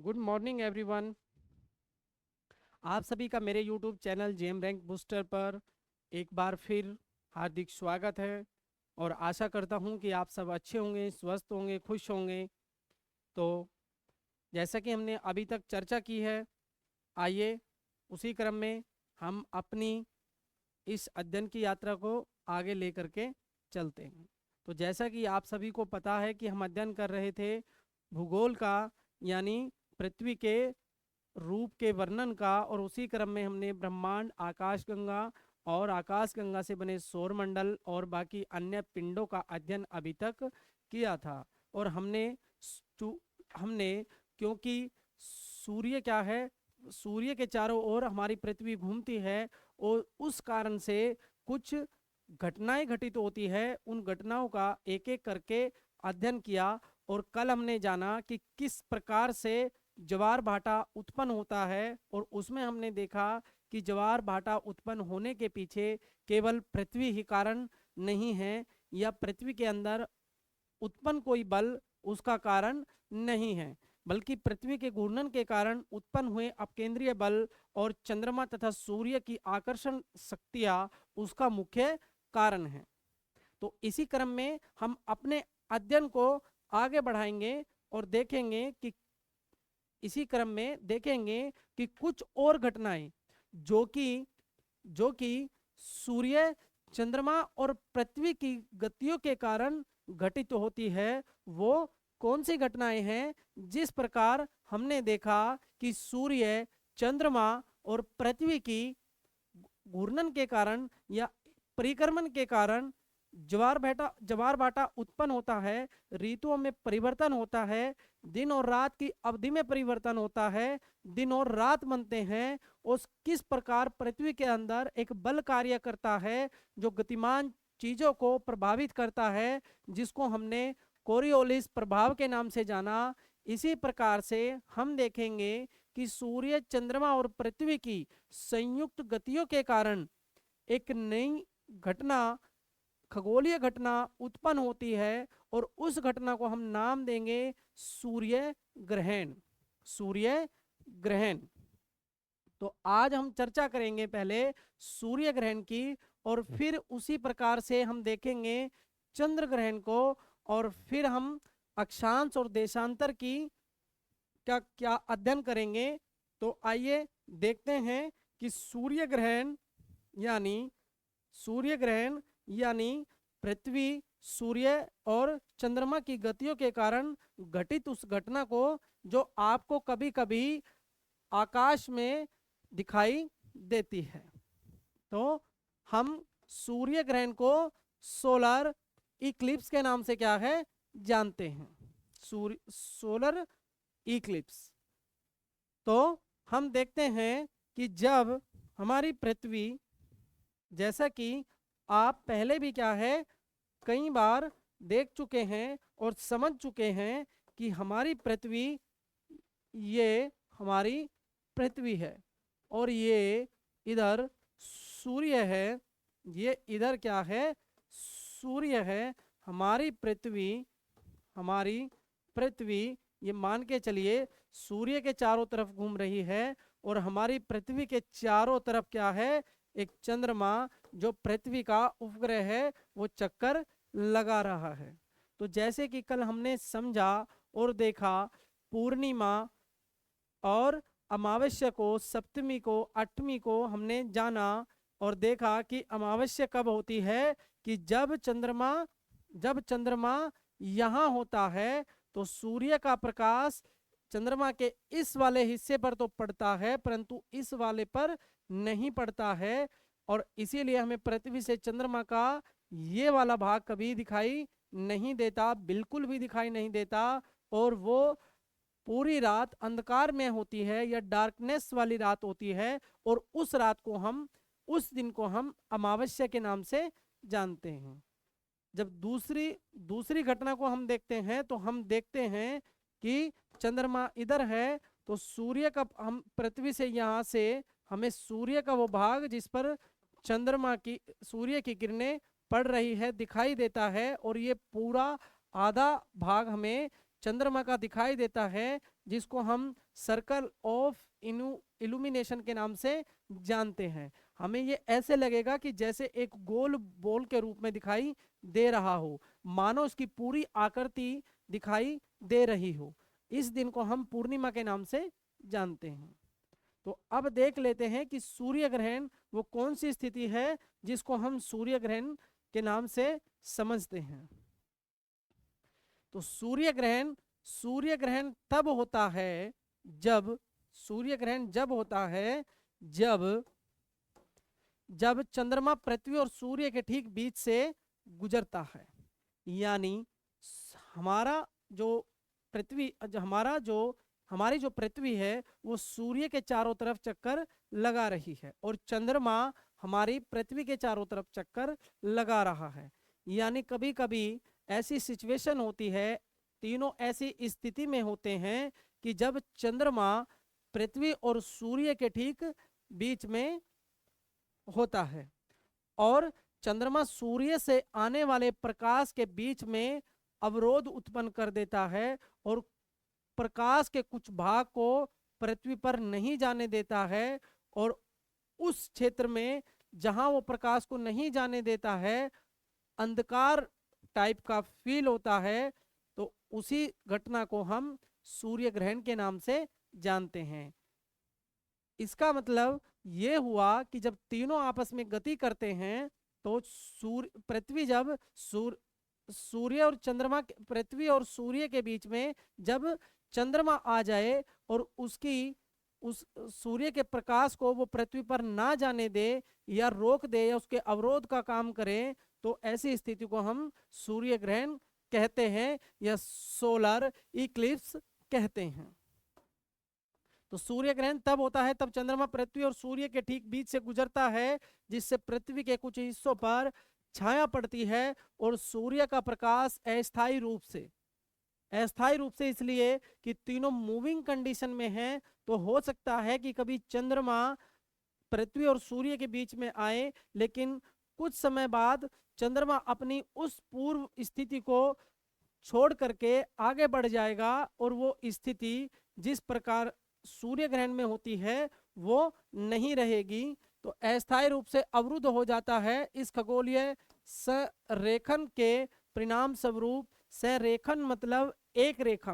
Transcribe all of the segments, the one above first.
Good morning everyone. आप सभी का मेरे YouTube channel Gem Rank Booster पर एक बार फिर हार्दिक स्वागत है। और आशा करता हूं कि आप सब अच्छे होंगे, स्वस्थ होंगे, खुश होंगे। तो जैसा कि हमने अभी तक चर्चा की है, आइए उसी क्रम में हम अपनी इस अध्ययन की यात्रा को आगे लेकर के चलते हैं। तो जैसा कि आप सभी को पता है कि हम अध्ययन कर रहे थे भूगोल का, यानी पृथ्वी के रूप के वर्णन का, और उसी क्रम में हमने ब्रह्मांड, आकाशगंगा और आकाशगंगा से बने सौरमंडल और बाकी अन्य पिंडों का अध्ययन अभी तक किया था। और हमने क्योंकि सूर्य क्या है, सूर्य के चारों ओर हमारी पृथ्वी घूमती है और उस कारण से कुछ घटनाएं घटित होती है, उन घटनाओं का एक एक करके अध्ययन किया। और कल हमने जाना कि किस प्रकार से ज्वार भाटा उत्पन्न होता है, और उसमें हमने देखा कि ज्वार भाटा उत्पन्न होने के पीछे केवल पृथ्वी ही कारण नहीं है, या पृथ्वी के अंदर उत्पन्न कोई बल उसका कारण नहीं है, बल्कि पृथ्वी के घूर्णन के कारण उत्पन्न हुए अपकेंद्रीय बल और चंद्रमा तथा सूर्य की आकर्षण शक्तियां उसका मुख्य कारण है। तो इसी क्रम में हम अपने अध्ययन को आगे बढ़ाएंगे और देखेंगे कि इसी क्रम में देखेंगे कि कुछ और घटनाएं जो कि जो कि सूर्य, चंद्रमा और पृथ्वी की गतियों के कारण घटित होती है, वो कौन सी घटनाएं हैं। जिस प्रकार हमने देखा कि सूर्य, चंद्रमा और पृथ्वी की घूर्णन के कारण या परिक्रमण के कारण ज्वार भाटा उत्पन्न होता है, ऋतुओं में परिवर्तन होता है, दिन और रात की अवधि में परिवर्तन होता है, दिन और रात बनते हैं, और किस प्रकार पृथ्वी के अंदर एक बल कार्य करता है जो गतिमान चीजों को प्रभावित करता है, जिसको हमने कोरियोलिस प्रभाव के नाम से जाना। इसी प्रकार से हम देखेंगे कि सूर्य, चंद्रमा और पृथ्वी की संयुक्त गतियों के कारण एक नई घटना, खगोलीय घटना उत्पन्न होती है, और उस घटना को हम नाम देंगे सूर्य ग्रहण। सूर्य ग्रहण। तो आज हम चर्चा करेंगे पहले सूर्य ग्रहण की, और फिर उसी प्रकार से हम देखेंगे चंद्र ग्रहण को, और फिर हम अक्षांश और देशांतर की क्या क्या अध्ययन करेंगे। तो आइए देखते हैं कि यानी सूर्य ग्रहण यानी पृथ्वी, सूर्य और चंद्रमा की गतियों के कारण घटित उस घटना को जो आपको कभी कभी आकाश में दिखाई देती है। तो हम सूर्य ग्रहण को सोलर इक्लिप्स के नाम से क्या है जानते हैं, सोलर इक्लिप्स। तो हम देखते हैं कि जब हमारी पृथ्वी, जैसा कि आप पहले भी क्या है कई बार देख चुके हैं और समझ चुके हैं कि हमारी पृथ्वी, ये हमारी पृथ्वी है, और ये इधर सूर्य है, ये इधर क्या है सूर्य है। हमारी पृथ्वी ये मान के चलिए सूर्य के चारों तरफ घूम रही है, और हमारी पृथ्वी के चारों तरफ क्या है, एक चंद्रमा जो पृथ्वी का उपग्रह है वो चक्कर लगा रहा है। तो जैसे कि कल हमने समझा और देखा, पूर्णिमा और अमावस्या को, सप्तमी को, अष्टमी को हमने जाना और देखा कि अमावस्या कब होती है, कि जब चंद्रमा यहाँ होता है तो सूर्य का प्रकाश चंद्रमा के इस वाले हिस्से पर तो पड़ता है, परंतु इस वाले पर नहीं पड़ता है, और इसीलिए हमें पृथ्वी से चंद्रमा का ये वाला भाग कभी दिखाई नहीं देता, बिल्कुल भी दिखाई नहीं देता, और वो पूरी रात अंधकार में होती है या डार्कनेस वाली रात होती है, और उस दिन को हम अमावस्या के नाम से जानते हैं। जब दूसरी दूसरी घटना को हम देखते हैं तो हम देखते हैं कि चंद्रमा इधर है, तो सूर्य का, हम पृथ्वी से यहाँ से हमें सूर्य का वो भाग जिस पर सूर्य की किरणें पड़ रही है दिखाई देता है, और ये पूरा आधा भाग हमें चंद्रमा का दिखाई देता है, जिसको हम सर्कल ऑफ इल्यूमिनेशन के नाम से जानते हैं। हमें ये ऐसे लगेगा कि जैसे एक गोल बॉल के रूप में दिखाई दे रहा हो, मानो उसकी पूरी आकृति दिखाई दे रही हो। इस दिन को हम पूर्णिमा के नाम से जानते हैं। तो अब देख लेते हैं कि सूर्य ग्रहण वो कौन सी स्थिति है जिसको हम सूर्य ग्रहण के नाम से समझते हैं। तो सूर्य ग्रहण तब होता है जब सूर्य ग्रहण जब होता है जब जब चंद्रमा पृथ्वी और सूर्य के ठीक बीच से गुजरता है। यानी हमारा जो पृथ्वी हमारी जो पृथ्वी है वो सूर्य के चारों तरफ चक्कर लगा रही है और चंद्रमा हमारी पृथ्वी के चारों तरफ चक्कर लगा रहा है। यानी कभी कभी ऐसी सिचुएशन होती है, तीनों ऐसी स्थिति में होते हैं कि जब चंद्रमा पृथ्वी और सूर्य के ठीक बीच में होता है और चंद्रमा सूर्य से आने वाले प्रकाश के बीच में अवरोध उत्पन्न कर देता है और प्रकाश के कुछ भाग को पृथ्वी पर नहीं जाने देता है। और उस क्षेत्र में जहां वो प्रकाश को नहीं जाने देता है, अंधकार टाइप का फील होता है, तो उसी घटना को हम सूर्य ग्रहण के नाम से जानते हैं। इसका मतलब ये हुआ कि जब तीनों आपस में गति करते हैं तो पृथ्वी जब सूर्य और चंद्रमा पृथ्वी और सूर्य के बीच में जब चंद्रमा आ जाए और उस सूर्य के प्रकाश को वो पृथ्वी पर ना जाने दे या रोक दे या उसके अवरोध का काम करे, तो ऐसी स्थिति को हम सूर्य ग्रहण कहते हैं या सोलर इक्लिप्स कहते हैं। तो सूर्य ग्रहण तब होता है तब चंद्रमा पृथ्वी और सूर्य के ठीक बीच से गुजरता है, जिससे पृथ्वी के कुछ हिस्सों पर छाया पड़ती है और सूर्य का प्रकाश अस्थायी रूप से इसलिए कि तीनों मूविंग कंडीशन में हैं, तो हो सकता है कि कभी चंद्रमा पृथ्वी और सूर्य के बीच में आए, लेकिन कुछ समय बाद चंद्रमा अपनी उस पूर्व स्थिति को छोड़ करके आगे बढ़ जाएगा और वो स्थिति जिस प्रकार सूर्य ग्रहण में होती है वो नहीं रहेगी, तो अस्थायी रूप से अवरुद्ध हो जाता है। इस खगोलीय संरेखन के परिणाम स्वरूप, संरेखन मतलब एक रेखा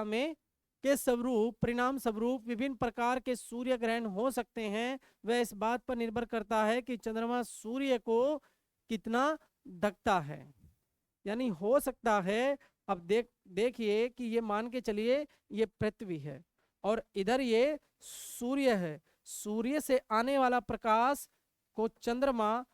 में के स्वरूप परिणाम स्वरूप विभिन्न प्रकार के सूर्य ग्रहण हो सकते हैं। वह इस बात पर निर्भर करता है कि चंद्रमा सूर्य को कितना ढकता है। यानी हो सकता है, अब देखिए कि ये मान के चलिए ये पृथ्वी है और इधर ये सूर्य है। सूर्य से आने वाला प्रकाश को चंद्रमा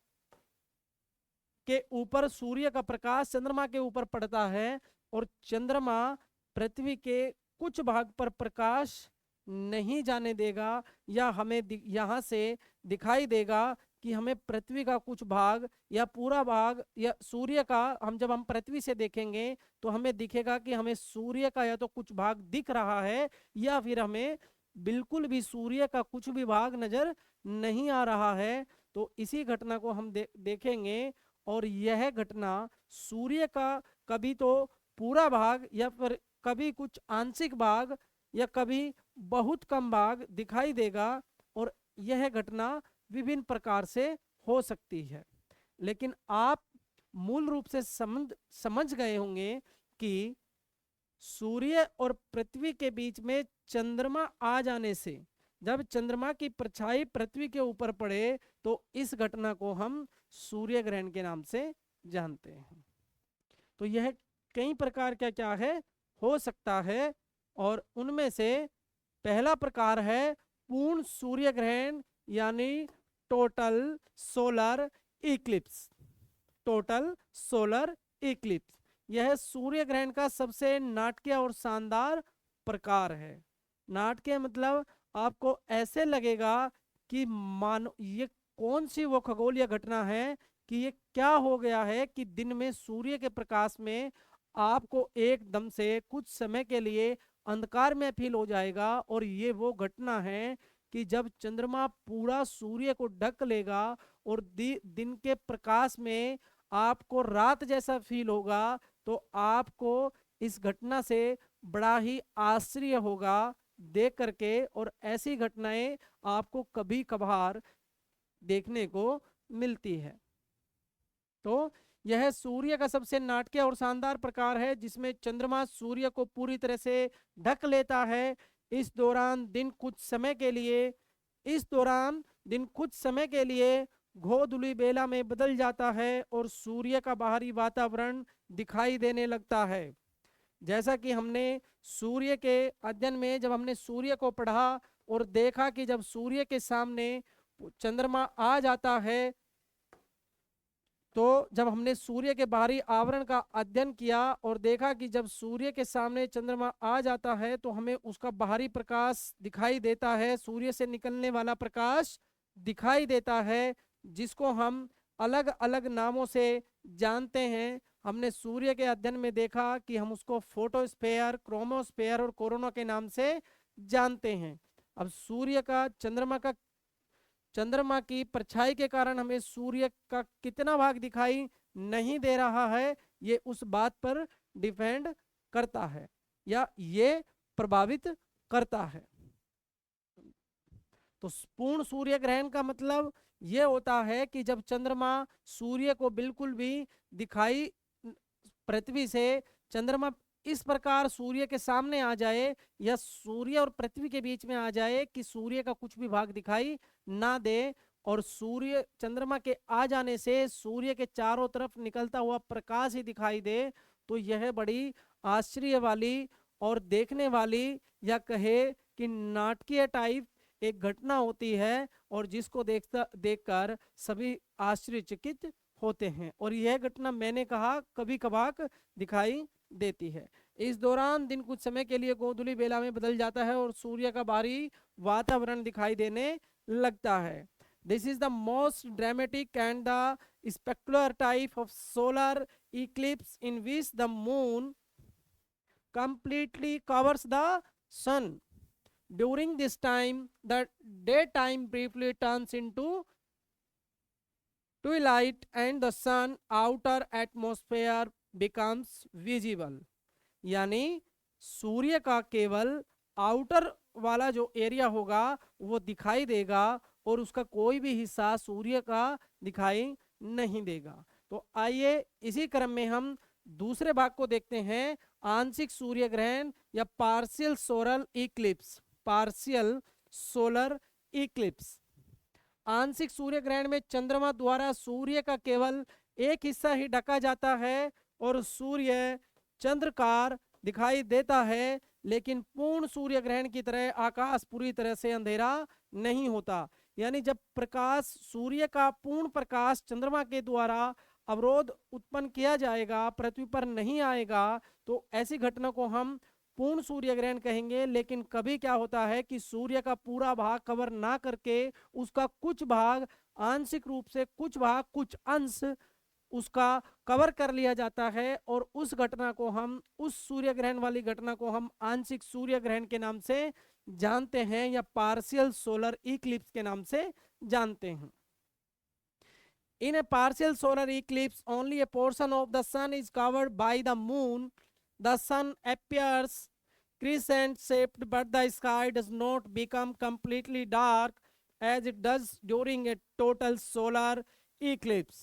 के ऊपर, सूर्य का प्रकाश चंद्रमा के ऊपर पड़ता है और चंद्रमा पृथ्वी के कुछ भाग पर प्रकाश नहीं जाने देगा, या हमें यहाँ से दिखाई देगा कि हमें पृथ्वी का कुछ भाग या पूरा भाग या सूर्य का, जब हम पृथ्वी से देखेंगे तो हमें दिखेगा कि हमें सूर्य का या तो कुछ भाग दिख रहा है या फिर हमें बिल्कुल भी सूर्य का कुछ भी भाग नजर नहीं आ रहा है। तो इसी घटना को हम देखेंगे और यह घटना सूर्य का कभी तो पूरा भाग या फिर कभी कुछ आंशिक भाग या कभी बहुत कम भाग दिखाई देगा और यह घटना विभिन्न प्रकार से हो सकती है। लेकिन आप मूल रूप से समझ गए होंगे कि सूर्य और पृथ्वी के बीच में चंद्रमा आ जाने से, जब चंद्रमा की परछाई पृथ्वी के ऊपर पड़े, तो इस घटना को हम सूर्य ग्रहण के नाम से जानते हैं। तो यह कई प्रकार का क्या है हो सकता है, और उनमें से पहला प्रकार है पूर्ण सूर्य ग्रहण यानी total solar Eclipse. Total solar Eclipse यह सूर्य ग्रहण का सबसे नाटकीय और शानदार प्रकार है। नाटकीय मतलब आपको ऐसे लगेगा कि मानो ये कौन सी वो खगोलीय घटना है कि ये क्या हो गया है कि दिन में सूर्य के प्रकाश में आपको एकदम से कुछ समय के लिए अंधकार में फील हो जाएगा। और ये वो घटना है कि जब चंद्रमा पूरा सूर्य को ढक लेगा और दिन के प्रकाश में आपको रात जैसा फील होगा, तो आपको इस घटना से बड़ा ही आश्चर्य होगा देख करके, और ऐसी घटनाएं आपको कभी कभार देखने को मिलती है। तो यह सूर्य का सबसे नाटकीय और शानदार प्रकार है जिसमें चंद्रमा सूर्य को पूरी तरह से ढक लेता है। इस दौरान दिन कुछ समय के लिए इस दौरान दिन कुछ समय के लिए गोधूली बेला में बदल जाता है और सूर्य का बाहरी वातावरण दिखाई देने लगता है। जैसा कि हमने सूर्य के अध्ययन में जब हमने सूर्य को पढ़ा और देखा कि जब सूर्य के सामने चंद्रमा आ जाता है, तो जब हमने सूर्य के बाहरी आवरण का अध्ययन किया और देखा कि जब सूर्य के सामने चंद्रमा आ जाता है तो हमें उसका बाहरी प्रकाश दिखाई देता है, सूर्य से निकलने वाला प्रकाश दिखाई देता है, जिसको हम अलग अलग नामों से जानते हैं। हमने सूर्य के अध्ययन में देखा कि हम उसको फोटोस्फेयर, क्रोमोस्फेयर और कोरोना के नाम से जानते हैं। अब सूर्य का चंद्रमा की परछाई के कारण हमें सूर्य का कितना भाग दिखाई नहीं दे रहा है, ये उस बात पर डिपेंड करता है या ये प्रभावित करता है। तो पूर्ण सूर्य ग्रहण का मतलब ये होता है कि जब चंद्रमा सूर्य को बिल्कुल भी दिखाई, पृथ्वी से चंद्रमा इस प्रकार सूर्य के सामने आ जाए या सूर्य और पृथ्वी के बीच में आ जाए कि सूर्य का कुछ भी भाग दिखाई ना दे, और सूर्य चंद्रमा के आ जाने से सूर्य के चारों तरफ निकलता हुआ प्रकाश ही दिखाई दे, तो यह बड़ी आश्चर्य वाली और देखने वाली या कहे कि नाटकीय टाइप एक घटना होती है, और जिसको देखकर सभी आश्चर्यचकित होते हैं। और यह घटना मैंने कहा कभी कभार दिखाई देती है। इस दौरान दिन कुछ समय के लिए गोधूली बेला में बदल जाता है और सूर्य का बाहरी वातावरण दिखाई देने लगता है। This is the most dramatic and the specular type of solar Eclipse in which the moon completely covers the sun. During this time, the daytime briefly turns into twilight and the sun outer atmosphere becomes visible. यानी सूर्य का केवल outer वाला जो area होगा वो दिखाई देगा और उसका कोई भी हिस्सा सूर्य का दिखाई नहीं देगा। तो आइए इसी क्रम में हम दूसरे भाग को देखते हैं, आंशिक सूर्य ग्रहण या partial solar Eclipse. Partial solar Eclipse आंशिक सूर्य ग्रहण में चंद्रमा द्वारा सूर्य का केवल एक हिस्सा ही ढका जाता है और सूर्य चंद्रकार दिखाई देता है, लेकिन पूर्ण सूर्य ग्रहण की तरह आकाश पूरी तरह से अंधेरा नहीं होता। यानी जब प्रकाश सूर्य का पूर्ण प्रकाश चंद्रमा के द्वारा अवरोध उत्पन्न किया जाएगा, पृथ्वी पर नहीं आएगा, तो ऐसी घटना को हम पूर्ण सूर्य ग्रहण कहेंगे। लेकिन कभी क्या होता है कि सूर्य का पूरा भाग कवर ना करके उसका कुछ भाग आंशिक रूप से, कुछ भाग, कुछ अंश उसका कवर कर लिया जाता है, और उस घटना को हम, उस सूर्य ग्रहण वाली घटना को हम आंशिक सूर्य ग्रहण के नाम से जानते हैं या पार्शियल सोलर इक्लिप्स के नाम से जानते हैं। In a partial solar eclipse, only a portion of the sun is covered by the moon. The sun appears crescent-shaped, but the sky does not become completely dark as it does during a total solar eclipse.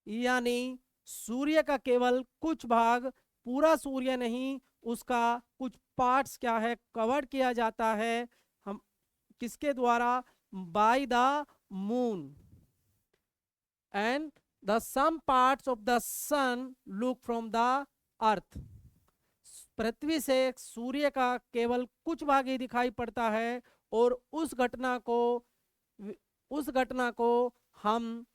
यानी सूर्य का केवल कुछ भाग, पूरा सूर्य नहीं, उसका कुछ parts क्या है कवर किया जाता है, हम किसके द्वारा, by the moon, and the some parts of the sun look from the earth. पृथ्वी से सूर्य का केवल कुछ भाग ही दिखाई पड़ता है, और उस घटना को हम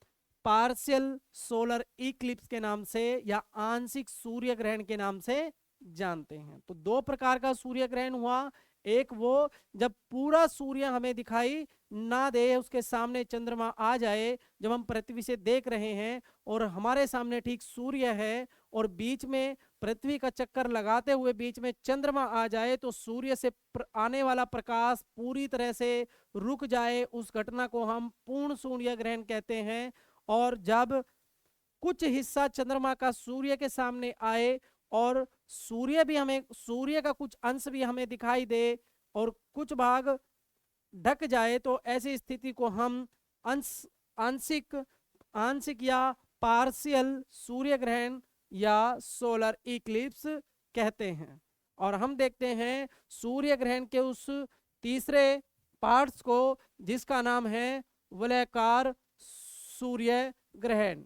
पार्शियल सोलर इक्लिप्स के नाम से या आंशिक सूर्य ग्रहण के नाम से जानते हैं। तो दो प्रकार का सूर्य ग्रहण हुआ, एक वो जब पूरा सूर्य हमें दिखाई ना दे, उसके सामने चंद्रमा आ जाए, जब हम पृथ्वी से देख रहे हैं और हमारे सामने ठीक सूर्य है और बीच में पृथ्वी का चक्कर लगाते हुए बीच में चंद्रमा आ जाए, तो सूर्य से आने वाला प्रकाश पूरी तरह से रुक जाए, उस घटना को हम पूर्ण सूर्य ग्रहण कहते हैं। और जब कुछ हिस्सा चंद्रमा का सूर्य के सामने आए और सूर्य भी हमें, सूर्य का कुछ अंश भी हमें दिखाई दे और कुछ भाग ढक जाए, तो ऐसी स्थिति को हम अंश आंशिक आंशिक या पार्शियल सूर्य ग्रहण या सोलर इक्लिप्स कहते हैं। और हम देखते हैं सूर्य ग्रहण के उस तीसरे पार्ट्स को जिसका नाम है वलयाकार सूर्य ग्रहण,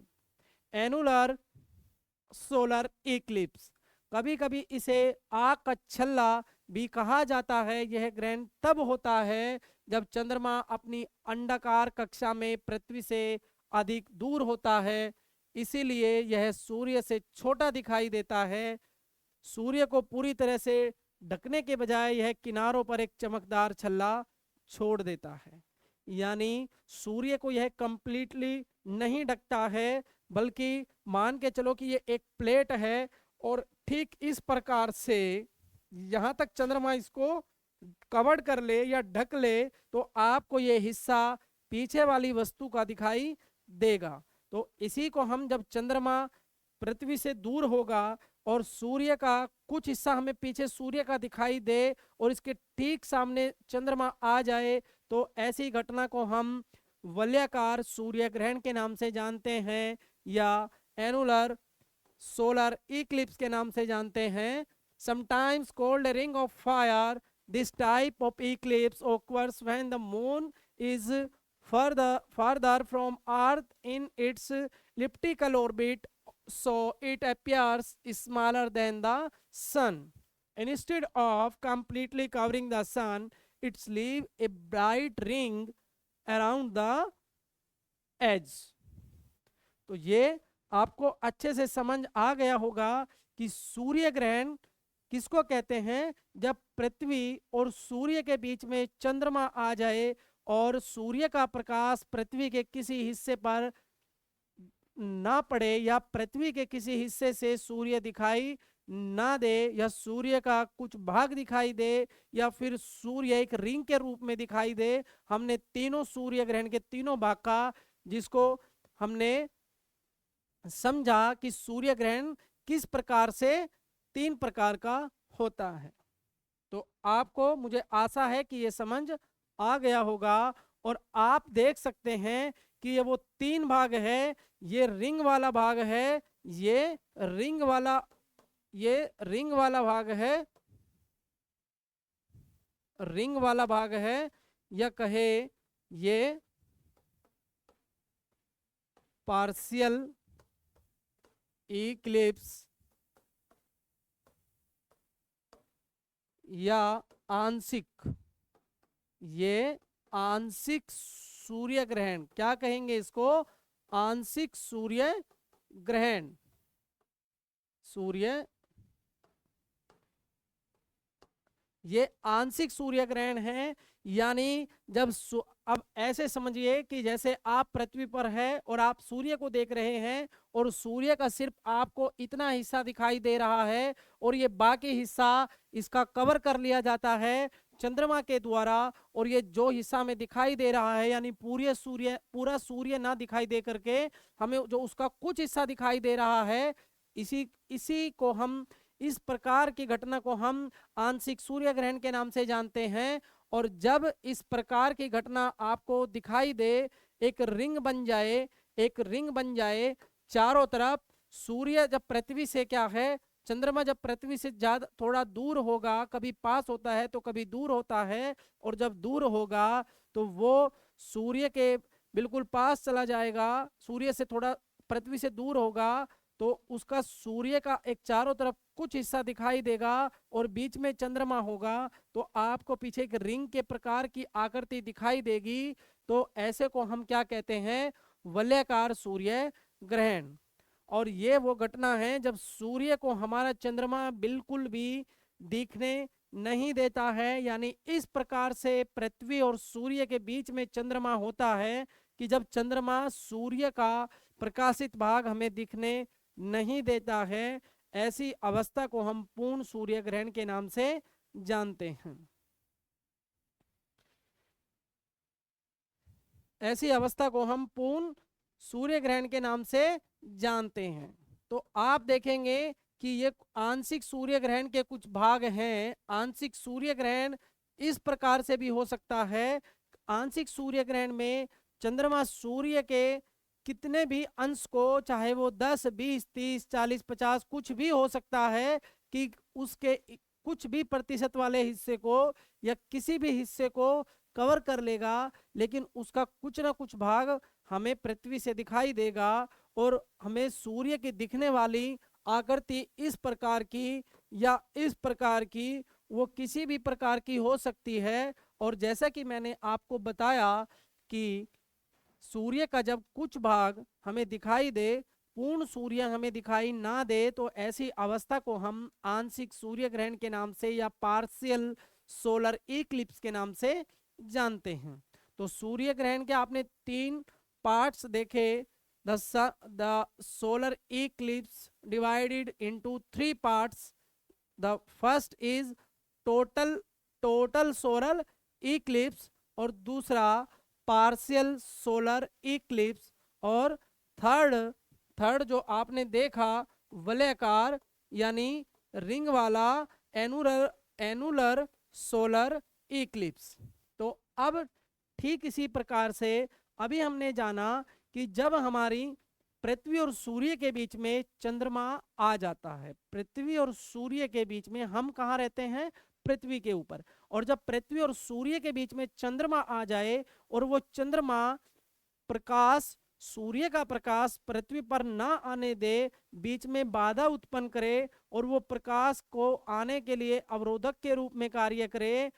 एनुलर सोलर इक्लिप्स। कभी कभी इसे आग का छल्ला भी कहा जाता है। यह ग्रहण तब होता है जब चंद्रमा अपनी अंडाकार कक्षा में पृथ्वी से अधिक दूर होता है, इसीलिए यह सूर्य से छोटा दिखाई देता है। सूर्य को पूरी तरह से ढकने के बजाय यह किनारों पर एक चमकदार छल्ला छोड़ देता है, यानी सूर्य को यह कंप्लीटली नहीं ढकता है, बल्कि मान के चलो कि ये एक प्लेट है और ठीक इस प्रकार से यहाँ तक चंद्रमा इसको कवर कर ले या ढक ले तो आपको ये हिस्सा पीछे वाली वस्तु का दिखाई देगा। तो इसी को हम, जब चंद्रमा पृथ्वी से दूर होगा और सूर्य का कुछ हिस्सा हमें पीछे सूर्य का दिखाई दे और इसके ठीक सामने चंद्रमा आ जाए, तो ऐसी घटना को हम वलयाकार सूर्य ग्रहण के नाम से जानते हैं या एनुलर सोलर इक्लिप्स के नाम से जानते हैं। Sometimes called a ring of fire, this type of eclipse occurs when the moon is farther from earth in its elliptical orbit, so it appears smaller than the sun. Instead of completely covering the sun, it leaves a bright ring around the edge. तो ये आपको अच्छे से समझ आ गया होगा कि सूर्य ग्रहण किसको कहते हैं, जब पृथ्वी और सूर्य के बीच में चंद्रमा आ जाए और सूर्य का प्रकाश पृथ्वी के किसी हिस्से पर ना पड़े या पृथ्वी के किसी हिस्से से सूर्य दिखाई ना दे या सूर्य का कुछ भाग दिखाई दे या फिर सूर्य एक रिंग के रूप में दिखाई दे। हमने तीनों सूर्य ग्रहण के तीनों भाग का, जिसको हमने समझा कि सूर्य ग्रहण किस प्रकार से तीन प्रकार का होता है। तो आपको, मुझे आशा है कि ये समझ आ गया होगा। और आप देख सकते हैं कि ये वो तीन भाग है, ये रिंग वाला भाग है, ये रिंग वाला भाग है, रिंग वाला भाग है, या कहे ये पार्शियल इक्लिप्स या आंशिक, ये आंशिक सूर्य ग्रहण, क्या कहेंगे इसको, आंशिक सूर्य ग्रहण, ये आंशिक सूर्य ग्रहण है। यानी जब अब ऐसे समझिए कि जैसे आप पृथ्वी पर है और आप सूर्य को देख रहे हैं और सूर्य का सिर्फ आपको इतना हिस्सा दिखाई दे रहा है और ये बाकी हिस्सा इसका कवर कर लिया जाता है चंद्रमा के द्वारा, और ये जो हिस्सा में दिखाई दे रहा है यानी पूरा सूर्य ना दिखाई दे करके हमें जो उसका कुछ हिस्सा दिखाई दे रहा है, इसी को हम, इस प्रकार की घटना को हम आंशिक सूर्य ग्रहण के नाम से जानते हैं। और जब इस प्रकार की घटना आपको दिखाई दे, एक रिंग बन जाए चारों तरफ, सूर्य जब पृथ्वी से क्या है, चंद्रमा जब पृथ्वी से ज्यादा थोड़ा दूर होगा, कभी पास होता है तो कभी दूर होता है, और जब दूर होगा तो वो सूर्य के बिल्कुल पास चला जाएगा, सूर्य से थोड़ा पृथ्वी से दूर होगा तो उसका सूर्य का एक चारों तरफ कुछ हिस्सा दिखाई देगा और बीच में चंद्रमा होगा, तो आपको पीछे एक रिंग के प्रकार की आकृति दिखाई देगी। तो ऐसे को हम क्या कहते हैं, वलयाकार सूर्य ग्रहण। और ये वो घटना है जब सूर्य को हमारा चंद्रमा बिल्कुल भी दिखने नहीं देता है, यानी इस प्रकार से पृथ्वी और सूर्य के बीच में चंद्रमा होता है कि जब चंद्रमा सूर्य का प्रकाशित भाग हमें दिखने नहीं देता है, ऐसी अवस्था को हम पूर्ण सूर्य ग्रहण के नाम से जानते हैं। ऐसी अवस्था को हम पूर्ण सूर्य ग्रहण के नाम से जानते हैं। तो आप देखेंगे कि ये आंशिक सूर्य ग्रहण के कुछ भाग हैं। आंशिक सूर्य ग्रहण इस प्रकार से भी हो सकता है, आंशिक सूर्य ग्रहण में चंद्रमा सूर्य के कितने भी अंश को, चाहे वो 10, 20, 30, 40, 50 कुछ भी हो सकता है, कि उसके कुछ भी प्रतिशत वाले हिस्से को या किसी भी हिस्से को कवर कर लेगा, लेकिन उसका कुछ ना कुछ भाग हमें पृथ्वी से दिखाई देगा और हमें सूर्य की दिखने वाली आकृति इस प्रकार की या इस प्रकार की, वो किसी भी प्रकार की हो सकती है। और जैसा कि मैंने आपको बताया कि सूर्य का जब कुछ भाग हमें दिखाई दे, पूर्ण सूर्य हमें दिखाई ना दे, तो ऐसी अवस्था को हम आंशिक सूर्य ग्रहण के नाम से या पार्शियल सोलर इक्लिप्स के नाम से जानते हैं। तो सूर्य ग्रहण के आपने 3 पार्ट्स देखे। The solar Eclipse divided into 3 parts. The first is total solar Eclipse, और दूसरा पार्शियल सोलर इक्लिप्स, और थर्ड जो आपने देखा वलयाकार यानी रिंग वाला एनुलर सोलर इक्लिप्स। तो अब ठीक इसी प्रकार से अभी हमने जाना कि जब हमारी पृथ्वी और सूर्य के बीच में चंद्रमा आ जाता है, पृथ्वी और सूर्य के बीच में, हम कहाँ रहते हैं, पृथ्वी के ऊपर, और जब पृथ्वी और सूर्य के बीच में चंद्रमा आ जाए और वो चंद्रमा प्रकाश, सूर्य का प्रकाश पृथ्वी पर ना आने दे, बीच में बाधा उत्पन्न करे और वो प्रकाश को आने के लिए अवरोधक के रूप में कार्य करे,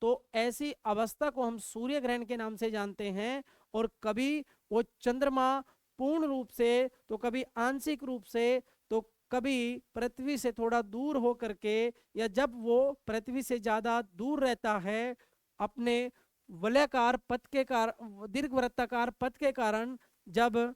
तो ऐसी अवस्था को हम सूर्य ग्रहण के नाम से जानते हैं। और कभी वो चंद्रमा पूर्ण रूप से, तो कभी आंशिक रूप से, तो कभी पृथ्वी से थोड़ा दूर हो करके, या जब वो पृथ्वी से ज्यादा दूर रहता है अपने वलयाकार पथ के कारण, दीर्घवृत्ताकार पथ के कारण, जब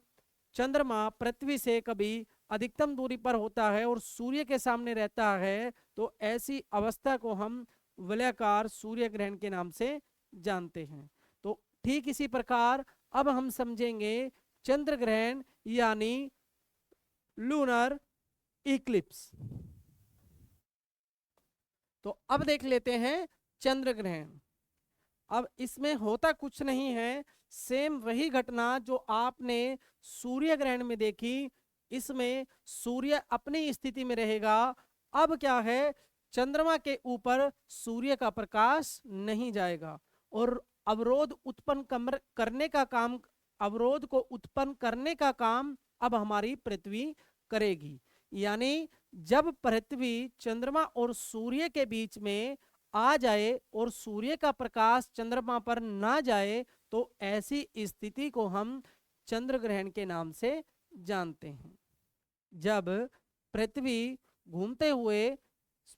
चंद्रमा पृथ्वी से कभी अधिकतम दूरी पर होता है और सूर्य के सामने रहता है, तो ऐसी अवस्था को हम वलयाकार सूर्य ग्रहण के नाम से जानते हैं। तो ठीक इसी प्रकार अब हम समझेंगे चंद्र ग्रहण यानी लूनर इक्लिप्स। तो अब देख लेते हैं चंद्र ग्रहण। अब इसमें होता कुछ नहीं है, सेम वही घटना जो आपने सूर्य ग्रहण में देखी, इसमें सूर्य अपनी स्थिति में रहेगा। अब क्या है, चंद्रमा के ऊपर सूर्य का प्रकाश नहीं जाएगा और अवरोध उत्पन्न करने का काम, अवरोध को उत्पन्न करने का काम अब हमारी पृथ्वी करेगी। यानी जब पृथ्वी चंद्रमा और सूर्य के बीच में आ जाए और सूर्य का प्रकाश चंद्रमा पर ना जाए, तो ऐसी स्थिति को हम चंद्र ग्रहण के नाम से जानते हैं। जब पृथ्वी घूमते हुए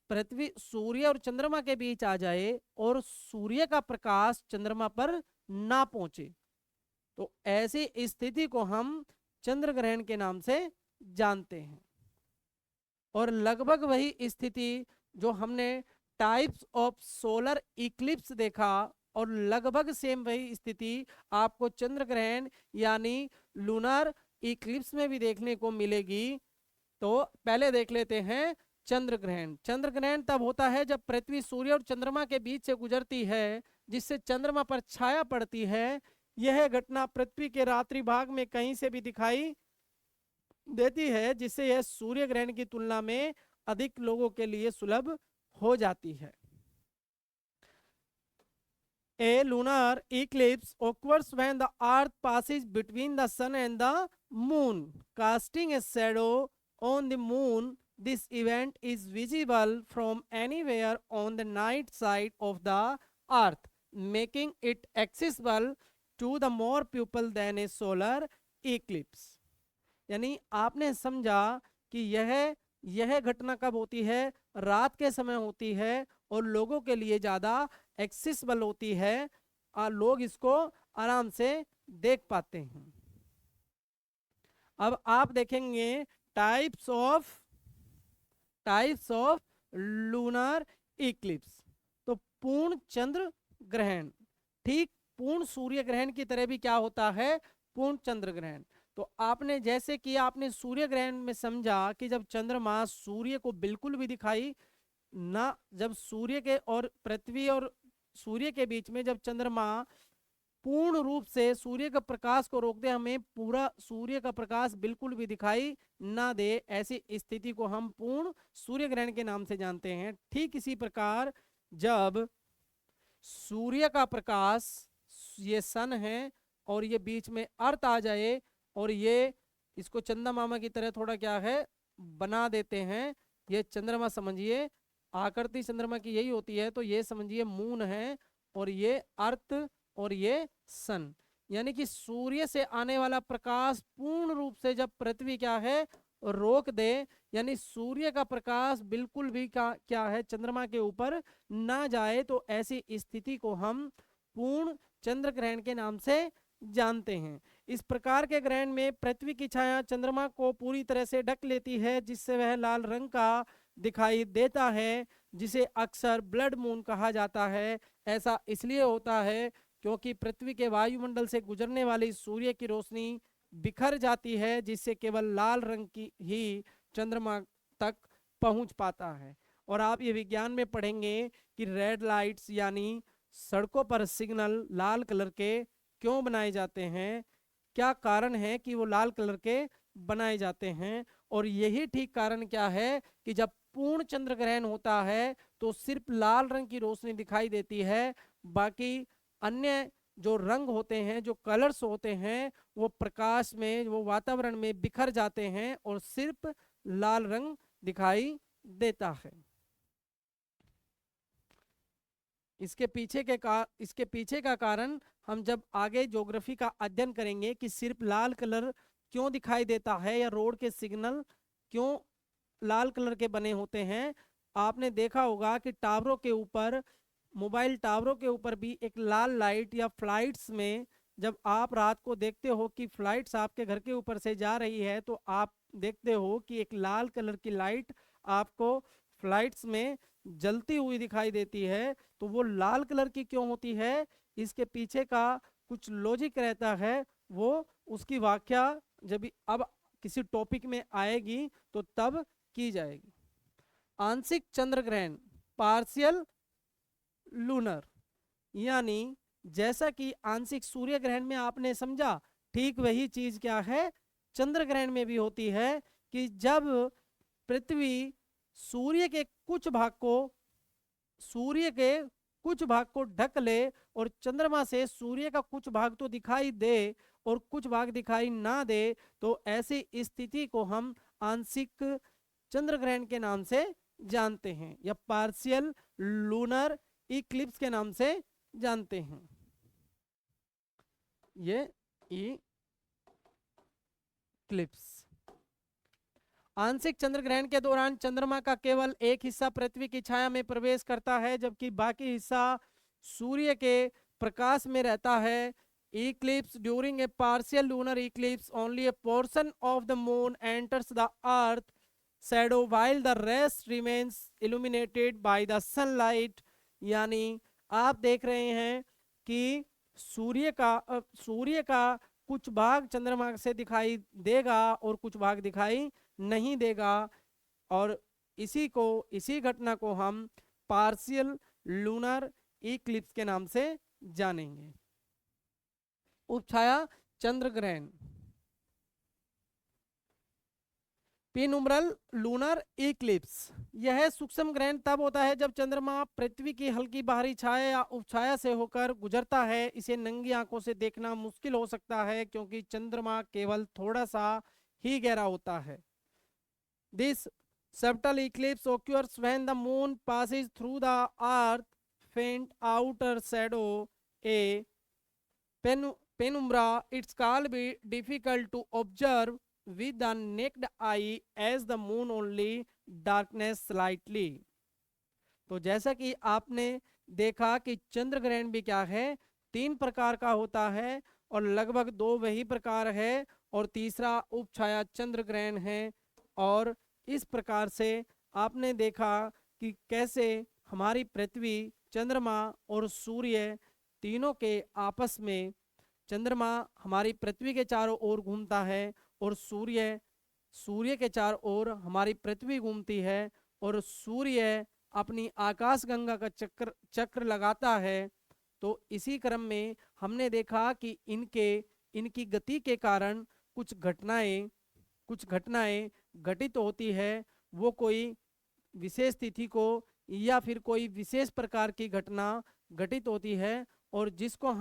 पृथ्वी सूर्य और चंद्रमा के बीच आ जाए और सूर्य का प्रकाश चंद्रमा पर ना पहुंचे, तो ऐसी स्थिति को हम चंद्र ग्रहण के नाम से जानते हैं। और लगभग वही स्थिति जो हमने टाइप्स ऑफ सोलर इक्लिप्स देखा, और लगभग सेम वही स्थिति आपको चंद्र ग्रहण यानी लूनर इक्लिप्स में भी देखने को मिलेगी। तो पहले देख लेते हैं चंद्र ग्रहण। चंद्र ग्रहण तब होता है जब पृथ्वी सूर्य और चंद्रमा के बीच से गुजरती है, जिससे चंद्रमा पर छाया पड़ती है। यह घटना पृथ्वी के रात्रि भाग में कहीं से भी दिखाई देती है, जिससे यह सूर्य ग्रहण की तुलना में अधिक लोगों के लिए सुलभ हो जाती है। A lunar eclipse occurs when the earth passes between the sun and the moon, casting a shadow on the moon. This event is visible from anywhere on the night side of the earth, making it accessible to the more people than a solar eclipse. यानी आपने समझा कि यह घटना कब होती है, रात के समय होती है और लोगों के लिए ज़्यादा एक्सेसिबल होती है, लोग इसको आराम से देख पाते हैं। अब आप देखेंगे टाइप्स ऑफ लूनर इक्लिप्स। तो पूर्ण चंद्र ग्रहण, ठीक पूर्ण सूर्य ग्रहण की तरह भी क्या होता है, पूर्ण चंद्र ग्रहण। तो आपने जैसे कि आपने सूर्य ग्रहण में समझा कि जब चंद्रमा सूर्य को बिल्कुल भी दिखाई ना, जब सूर्य के और पृथ्वी और सूर्य के बीच में जब चंद्रमा पूर्ण रूप से सूर्य का प्रकाश को रोक दे, हमें पूरा सूर्य का प्रकाश बिल्कुल भी दिखाई ना दे, ऐसी स्थिति को हम पूर्ण सूर्य ग्रहण के नाम से जानते हैं। ठीक इसी प्रकार जब सूर्य का प्रकाश, ये सन है और ये बीच में अर्थ आ जाए और ये इसको चंदा मामा की तरह थोड़ा क्या है बना देते हैं, ये चंद्रमा समझिए, आकृति चंद्रमा की यही होती है, तो ये समझिए मून है और ये अर्थ और ये सन, यानी कि सूर्य से आने वाला प्रकाश पूर्ण रूप से जब पृथ्वी क्या है रोक दे, यानी सूर्य का प्रकाश बिल्कुल भी क्या है चंद्रमा के ऊपर ना जाए, तो ऐसी स्थिति को हम पूर्ण चंद्र ग्रहण के नाम से जानते हैं। इस प्रकार के ग्रहण में पृथ्वी की छाया चंद्रमा को पूरी तरह से ढक लेती है, जिससे वह लाल रंग का दिखाई देता है, जिसे अक्सर ब्लड मून कहा जाता है। ऐसा इसलिए होता है क्योंकि पृथ्वी के वायुमंडल से गुजरने वाली सूर्य की रोशनी बिखर जाती है, जिससे केवल लाल रंग की ही चंद्रमा तक पहुंच पाता है। और आप ये विज्ञान में पढ़ेंगे कि रेड लाइट्स यानी सड़कों पर सिग्नल लाल कलर के क्यों बनाए जाते हैं, क्या कारण है कि वो लाल कलर के बनाए जाते हैं। और यही ठीक कारण क्या है कि जब पूर्ण चंद्र ग्रहण होता है तो सिर्फ लाल रंग की रोशनी दिखाई देती है, बाकी अन्य जो रंग होते हैं, जो कलर्स होते हैं, वो प्रकाश में, वो वातावरण में बिखर जाते हैं और सिर्फ लाल रंग दिखाई देता है। इसके पीछे का कारण हम जब आगे ज्योग्राफी का अध्ययन करेंगे कि सिर्फ लाल कलर क्यों दिखाई देता है या रोड के सिग्नल क्यों लाल कलर के बने होते हैं। आपने देखा होगा कि टावरों के ऊपर, मोबाइल टावरों के ऊपर भी एक लाल लाइट, या फ्लाइट्स में जब आप रात को देखते हो कि फ्लाइट्स आपके घर के ऊपर से जा रही है, तो आप देखते हो कि एक लाल कलर की लाइट आपको फ्लाइट्स में जलती हुई दिखाई देती है। तो वो लाल कलर की क्यों होती है, इसके पीछे का कुछ लॉजिक रहता है, वो उसकी व्याख्या जब अब किसी टॉपिक में आएगी तो तब की जाएगी। आंशिक चंद्र ग्रहण, पार्शियल लूनर, यानी जैसा कि आंशिक सूर्य ग्रहण में आपने समझा, ठीक वही चीज क्या है चंद्र ग्रहण में भी होती है कि जब पृथ्वी सूर्य के कुछ भाग को ढक ले और चंद्रमा से सूर्य का कुछ भाग तो दिखाई दे और कुछ भाग दिखाई ना दे, तो ऐसी स्थिति को हम आंशिक चंद्र ग्रहण के नाम से जानते हैं या पार्शियल लूनर इक्लिप्स के नाम से जानते हैं। ये इक्लिप्स, आंशिक चंद्र ग्रहण के दौरान चंद्रमा का केवल एक हिस्सा पृथ्वी की छाया में प्रवेश करता है, जबकि बाकी हिस्सा सूर्य के प्रकाश में रहता है। Eclipse, during a partial lunar Eclipse only A portion of the moon enters the earth shadow while the rest remains illuminated by the sunlight, यानी आप देख रहे हैं कि सूर्य का कुछ भाग चंद्रमा से दिखाई देगा और कुछ भाग दिखाई नहीं देगा, और इसी घटना को हम पार्शियल लूनर इक्लिप्स के नाम से जानेंगे। उपछाया चंद्र ग्रहण, पेनुम्ब्रल लूनर इक्लिप्स, यह सूक्ष्म ग्रहण तब होता है जब चंद्रमा पृथ्वी की हल्की बाहरी छाया या उपछाया से होकर गुजरता है। इसे नंगी आंखों से देखना मुश्किल हो सकता है क्योंकि चंद्रमा केवल थोड़ा सा ही गहरा होता है। This subtle eclipse occurs when the moon passes through the earth's faint outer shadow, a penumbra. It's called be difficult to observe with the naked eye as the moon only darkness slightly. तो जैसा कि आपने देखा कि चंद्र ग्रहण भी क्या है, 3 प्रकार का होता है और लगभग 2 वही प्रकार है और तीसरा उपछाया चंद्र ग्रहण है। और इस प्रकार से आपने देखा कि कैसे हमारी पृथ्वी, चंद्रमा और सूर्य तीनों के आपस में चंद्रमा हमारी पृथ्वी के चारों ओर घूमता है और सूर्य सूर्य के चारों ओर हमारी पृथ्वी घूमती है और सूर्य अपनी आकाशगंगा का चक्र चक्र लगाता है। तो इसी क्रम में हमने देखा कि इनकी गति के कारण कुछ घटनाएं घटित होती है। वो कोई विशेष तिथि को या फिर कोई विशेष प्रकार की घटना घटित होती है और जिसको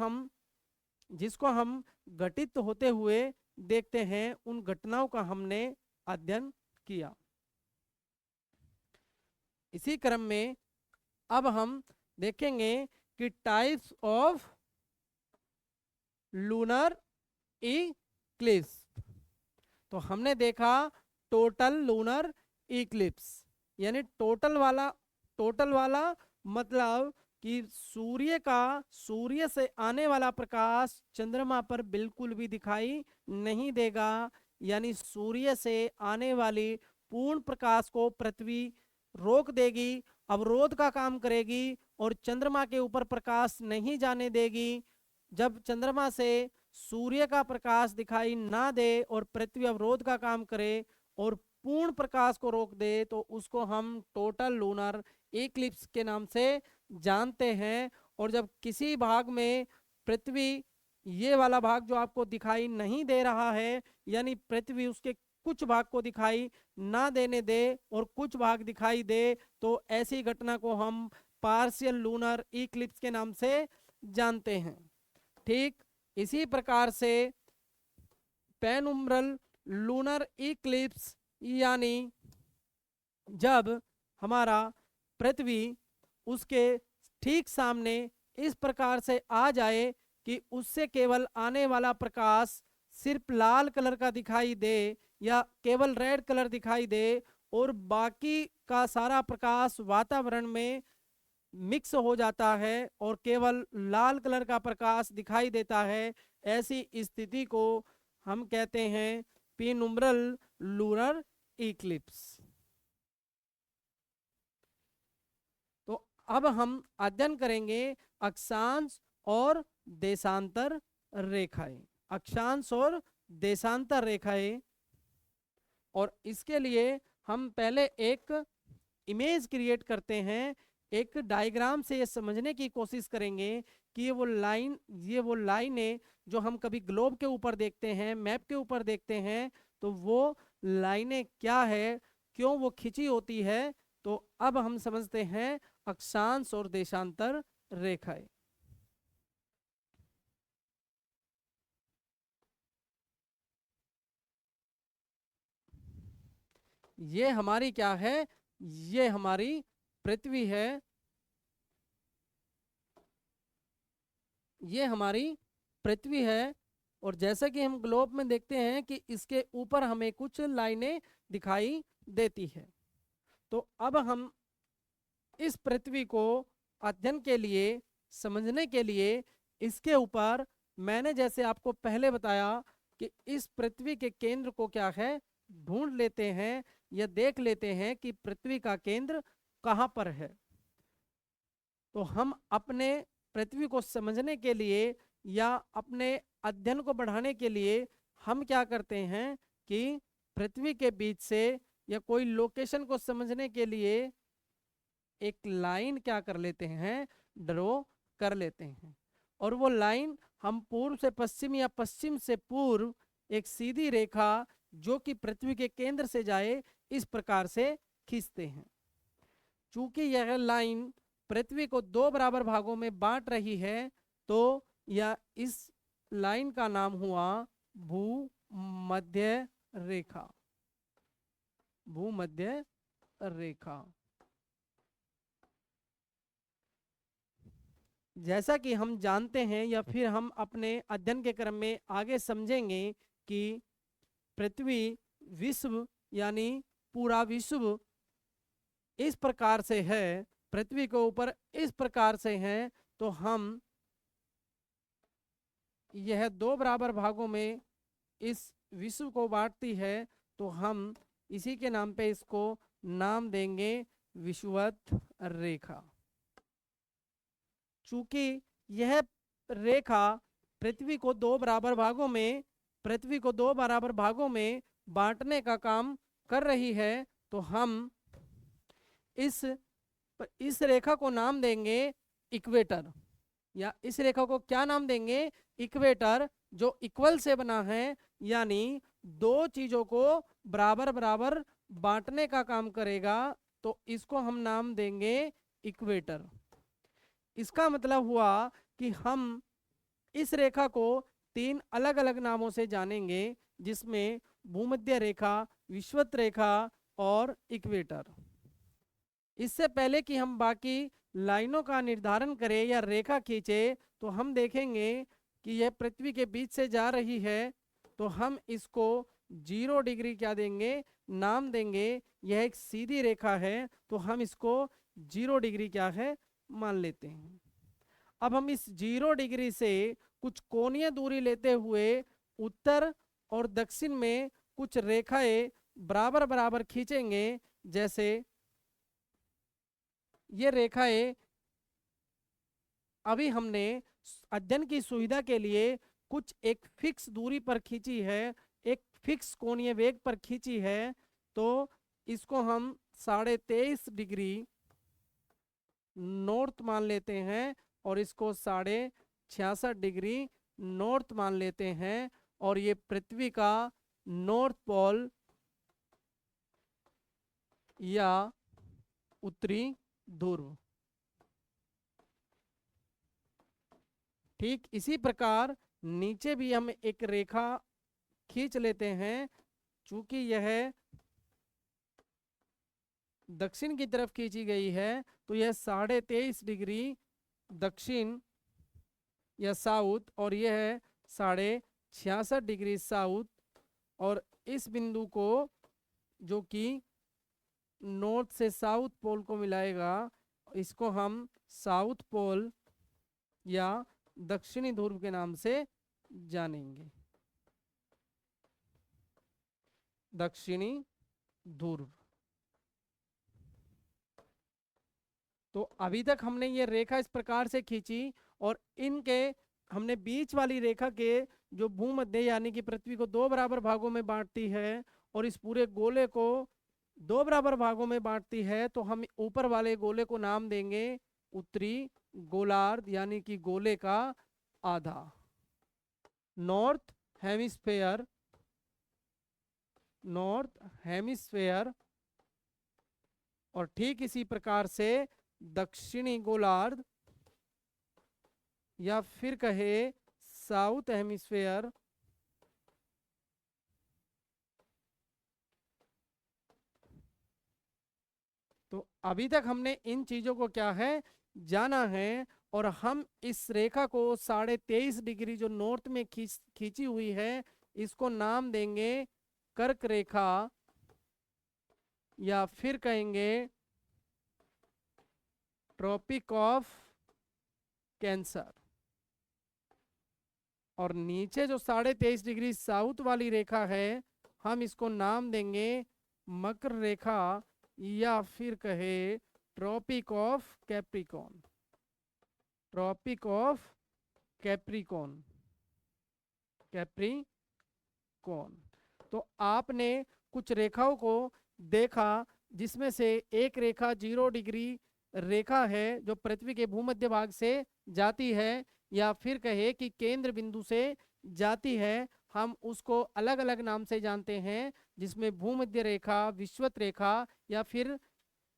हम घटित होते हुए देखते हैं, उन घटनाओं का हमने अध्ययन किया। इसी क्रम में अब हम देखेंगे कि टाइप्स ऑफ लूनर इक्लिप्स। तो हमने देखा टोटल लूनर इक्लिप्स, यानी टोटल वाला मतलब कि सूर्य से आने वाला प्रकाश चंद्रमा पर बिल्कुल भी दिखाई नहीं देगा, यानी सूर्य से आने वाली पूर्ण प्रकाश को पृथ्वी रोक देगी, अवरोध का काम करेगी और चंद्रमा के ऊपर प्रकाश नहीं जाने देगी। जब चंद्रमा से सूर्य का प्रकाश दिखाई ना दे और पृथ्वी अवरोध का काम करे और पूर्ण प्रकाश को रोक दे, तो उसको हम टोटल लूनर इक्लिप्स के नाम से जानते हैं। और जब किसी भाग में पृथ्वी, ये वाला भाग जो आपको दिखाई नहीं दे रहा है, यानी पृथ्वी उसके कुछ भाग को दिखाई ना देने दे और कुछ भाग दिखाई दे, तो ऐसी घटना को हम पार्शियल लूनर इक्लिप्स के नाम से जानते हैं। ठीक इसी प्रकार से पेनुम्ब्रल लूनर इक्लिप्स, यानी जब हमारा पृथ्वी उसके ठीक सामने इस प्रकार से आ जाए कि उससे केवल आने वाला प्रकाश सिर्फ लाल कलर का दिखाई दे या केवल रेड कलर दिखाई दे और बाकी का सारा प्रकाश वातावरण में मिक्स हो जाता है और केवल लाल कलर का प्रकाश दिखाई देता है, ऐसी स्थिति को हम कहते हैं पेनुम्ब्रल लूनर इक्लिप्स। तो अब हम अध्ययन करेंगे अक्षांश और देशांतर रेखाएं, अक्षांश और देशांतर रेखाएं। और इसके लिए हम पहले एक इमेज क्रिएट करते हैं, एक डायग्राम से ये समझने की कोशिश करेंगे कि ये वो लाइनें जो हम कभी ग्लोब के ऊपर देखते हैं, मैप के ऊपर देखते हैं, तो वो लाइनें क्या है, क्यों वो खिंची होती है। तो अब हम समझते हैं अक्षांश और देशांतर रेखाएं। ये हमारी क्या है, ये हमारी पृथ्वी है, ये हमारी पृथ्वी है। और जैसा कि हम ग्लोब में देखते हैं कि इसके ऊपर हमें कुछ लाइनें दिखाई देती है। तो अब हम इस पृथ्वी को अध्ययन के लिए, समझने के लिए, इसके ऊपर मैंने जैसे आपको पहले बताया कि इस पृथ्वी के केंद्र को क्या है, ढूंढ लेते हैं या देख लेते हैं कि पृथ्वी का केंद्र कहाँ पर है। तो हम अपने पृथ्वी को समझने के लिए या अपने अध्ययन को बढ़ाने के लिए हम क्या करते हैं कि पृथ्वी के बीच से या कोई लोकेशन को समझने के लिए एक लाइन क्या कर लेते हैं, ड्रॉ कर लेते हैं। और वो लाइन हम पूर्व से पश्चिम या पश्चिम से पूर्व एक सीधी रेखा जो कि पृथ्वी के केंद्र से जाए, इस प्रकार से खींचते हैं। चूंकि यह लाइन पृथ्वी को दो बराबर भागों में बांट रही है, तो यह इस लाइन का नाम हुआ भूमध्य रेखा, भूमध्य रेखा। जैसा कि हम जानते हैं या फिर हम अपने अध्ययन के क्रम में आगे समझेंगे कि पृथ्वी, विश्व यानी पूरा विश्व इस प्रकार से है, पृथ्वी के ऊपर इस प्रकार से है, तो हम यह दो बराबर भागों में इस विश्व को बांटती है, तो हम इसी के नाम पे इसको नाम देंगे विषुवत रेखा। चूंकि यह रेखा पृथ्वी को दो बराबर भागों में बांटने का काम कर रही है, तो हम इस रेखा को नाम देंगे इक्वेटर, या इस रेखा को क्या नाम देंगे, इक्वेटर, जो इक्वल से बना है, यानी दो चीजों को बराबर बराबर बांटने का काम करेगा, तो इसको हम नाम देंगे इक्वेटर। इसका मतलब हुआ कि हम इस रेखा को तीन अलग अलग नामों से जानेंगे, जिसमें भूमध्य रेखा, विषुवत रेखा और इक्वेटर। इससे पहले कि हम बाकी लाइनों का निर्धारण करें या रेखा खींचे, तो हम देखेंगे कि यह पृथ्वी के बीच से जा रही है, तो हम इसको 0 डिग्री क्या देंगे, नाम देंगे। यह एक सीधी रेखा है, तो हम इसको 0 डिग्री क्या है, मान लेते हैं। अब हम इस 0 डिग्री से कुछ कोणीय दूरी लेते हुए उत्तर और दक्षिण में कुछ रेखाएं बराबर बराबर खींचेंगे। जैसे ये रेखाएं अभी हमने अध्ययन की सुविधा के लिए कुछ एक फिक्स दूरी पर खींची है, एक फिक्स कोणीय वेग पर खींची है, तो इसको हम 23.5 डिग्री नॉर्थ मान लेते हैं और इसको 66.5 डिग्री नॉर्थ मान लेते हैं। और ये पृथ्वी का नॉर्थ पोल या उत्तरी ध्रुव। ठीक इसी प्रकार नीचे भी हम एक रेखा खींच लेते हैं। चूंकि यह दक्षिण की तरफ खींची गई है, तो यह 23.5 डिग्री दक्षिण या साउथ, और यह है 66.5 डिग्री साउथ। और इस बिंदु को, जो कि नॉर्थ से साउथ पोल को मिलाएगा, इसको हम साउथ पोल या दक्षिणी ध्रुव के नाम से जानेंगे, दक्षिणी ध्रुव। तो अभी तक हमने ये रेखा इस प्रकार से खींची, और इनके हमने बीच वाली रेखा के जो भूमध्य यानी कि पृथ्वी को दो बराबर भागों में बांटती है और इस पूरे गोले को दो बराबर भागों में बांटती है, तो हम ऊपर वाले गोले को नाम देंगे उत्तरी गोलार्ध, यानी कि गोले का आधा, नॉर्थ हेमिस्फेयर, नॉर्थ हेमिस्फेयर। और ठीक इसी प्रकार से दक्षिणी गोलार्ध, या फिर कहे साउथ हेमिस्फेयर। तो अभी तक हमने इन चीजों को क्या है, जाना है। और हम इस रेखा को 23.5 डिग्री जो नॉर्थ में खींची हुई है, इसको नाम देंगे कर्क रेखा, या फिर कहेंगे ट्रॉपिक ऑफ कैंसर। और नीचे जो 23.5 डिग्री साउथ वाली रेखा है, हम इसको नाम देंगे मकर रेखा, या फिर कहे tropic of Capricorn, tropic of Capricorn, Capricorn. तो आपने कुछ रेखाओं को देखा, जिसमें से एक रेखा 0 डिग्री रेखा है जो पृथ्वी के भूमध्य भाग से जाती है, या फिर कहे कि केंद्र बिंदु से जाती है। हम उसको अलग अलग नाम से जानते हैं, जिसमें भूमध्य रेखा, विषुवत रेखा, या फिर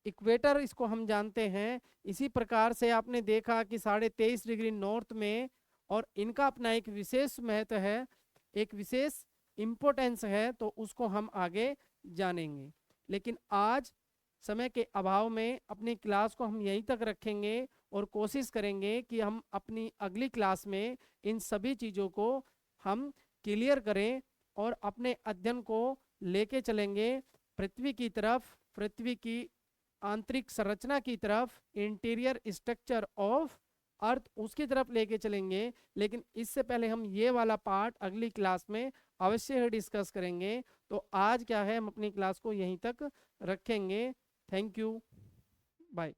इक्वेटर, इसको हम जानते हैं। इसी प्रकार से आपने देखा कि 23.5 डिग्री नॉर्थ में, और इनका अपना एक विशेष महत्व है, एक विशेष इम्पोर्टेंस है, तो उसको हम आगे जानेंगे। लेकिन आज समय के अभाव में अपनी क्लास को हम यहीं तक रखेंगे, और कोशिश करेंगे कि हम अपनी अगली क्लास में इन सभी चीज़ों को हम क्लियर करें और अपने अध्ययन को लेके चलेंगे पृथ्वी की तरफ, पृथ्वी की आंतरिक संरचना की तरफ, इंटीरियर स्ट्रक्चर ऑफ अर्थ, उसकी तरफ लेके चलेंगे। लेकिन इससे पहले हम ये वाला पार्ट अगली क्लास में अवश्य ही डिस्कस करेंगे। तो आज क्या है, हम अपनी क्लास को यहीं तक रखेंगे। Thank you, bye.